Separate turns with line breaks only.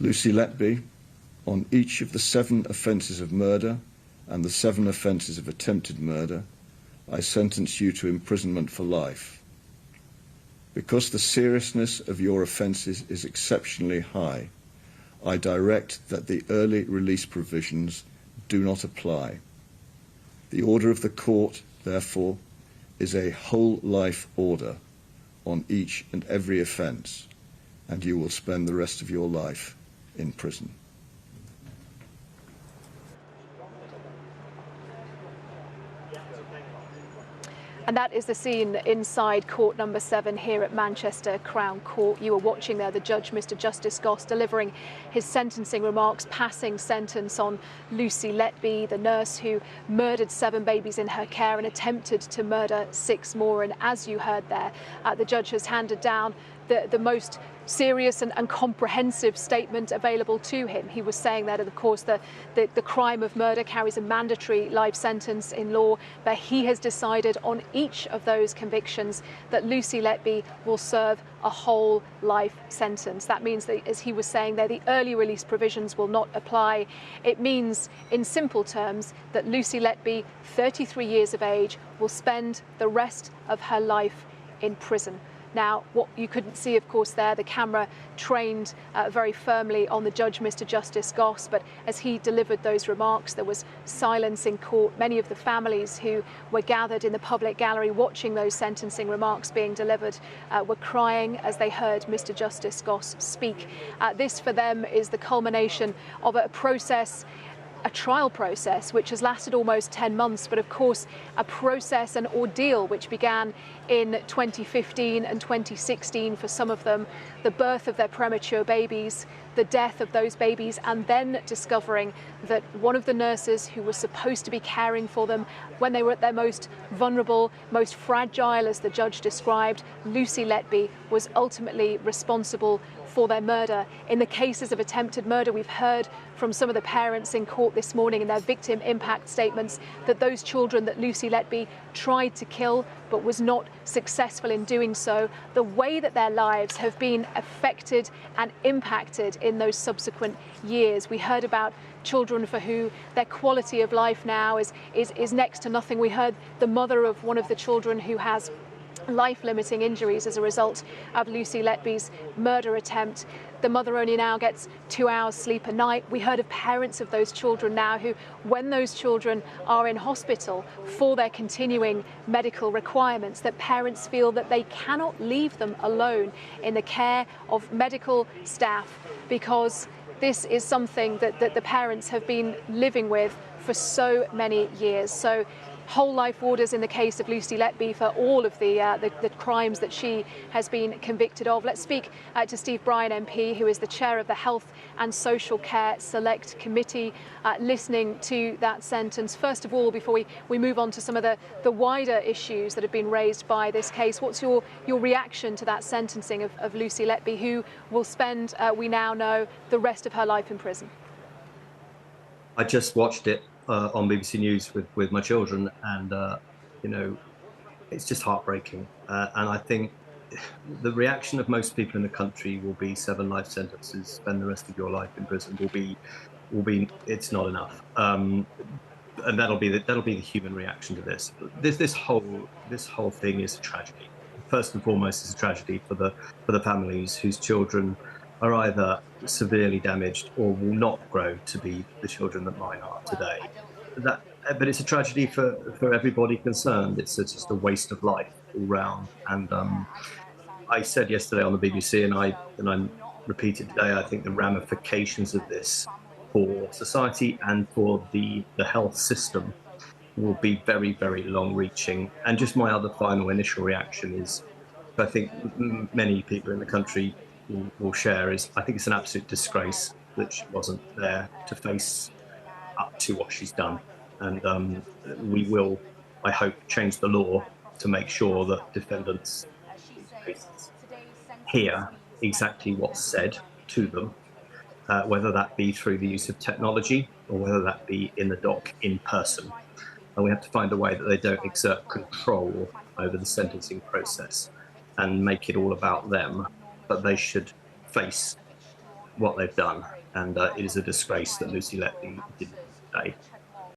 Lucy Letby, on each of the 7 offences of murder and the 7 offences of attempted murder, I sentence you to imprisonment for life. Because the seriousness of your offences is exceptionally high, I direct that the early release provisions do not apply. The order of the court, therefore, is a whole life order on each and every offence, and you will spend the rest of your life in prison.
And that is the scene inside court number 7 here at Manchester Crown Court. You were watching there the judge, Mr. Justice Goss, delivering his sentencing remarks, passing sentence on Lucy Letby, the nurse who murdered 7 babies in her care and attempted to murder 6 more. And as you heard there, the judge has handed down the most serious and comprehensive statement available to him. He was saying that, of course, the crime of murder carries a mandatory life sentence in law, but he has decided on each of those convictions that Lucy Letby will serve a whole life sentence. That means that, as he was saying there, the early release provisions will not apply. It means, in simple terms, that Lucy Letby, 33 years of age, will spend the rest of her life in prison. Now, what you couldn't see, of course, there, the camera trained very firmly on the judge, Mr. Justice Goss, but as he delivered those remarks, there was silence in court. Many of the families who were gathered in the public gallery watching those sentencing remarks being delivered were crying as they heard Mr. Justice Goss speak. This, for them, is the culmination of a process, a trial process which has lasted almost 10 months, but of course a process, an ordeal which began in 2015 and 2016 for some of them, the birth of their premature babies, the death of those babies, and then discovering that one of the nurses who was supposed to be caring for them when they were at their most vulnerable, most fragile, as the judge described, Lucy Letby, was ultimately responsible for their murder. In the cases of attempted murder, we've heard from some of the parents in court this morning in their victim impact statements that those children that Lucy Letby tried to kill but was not successful in doing so, the way that their lives have been affected and impacted in those subsequent years. We heard about children for who their quality of life now is next to nothing. We heard the mother of one of the children who has life-limiting injuries as a result of Lucy Letby's murder attempt. The mother only now gets 2 hours sleep a night. We heard of parents of those children now who, when those children are in hospital for their continuing medical requirements, that parents feel that they cannot leave them alone in the care of medical staff, because this is something that the parents have been living with for so many years. So whole life orders in the case of Lucy Letby for all of the crimes that she has been convicted of. Let's speak to Steve Bryan MP, who is the chair of the Health and Social Care Select Committee, listening to that sentence. First of all, before we move on to some of the wider issues that have been raised by this case, what's your reaction to that sentencing of Lucy Letby, who will spend, we now know, the rest of her life in prison?
I just watched it on BBC News with my children, and you know, it's just heartbreaking. And I think the reaction of most people in the country will be 7 life sentences, spend the rest of your life in prison. Will be it's not enough, and that'll be the human reaction to this. This whole thing is a tragedy. First and foremost, it's a tragedy for the families whose children are either severely damaged or will not grow to be the children that mine are today. But it's a tragedy for everybody concerned. It's just a waste of life all round. And I said yesterday on the BBC, and I repeat it today, I think the ramifications of this for society and for the health system will be very, very long-reaching. And just my other final initial reaction is, I think many people in the country will share, is I think it's an absolute disgrace that she wasn't there to face up to what she's done. And we will, I hope, change the law to make sure that defendants hear exactly what's said to them, whether that be through the use of technology or whether that be in the dock in person. And we have to find a way that they don't exert control over the sentencing process and make it all about them, but they should face what they've done, and it is a disgrace that Lucy Letby didn't die.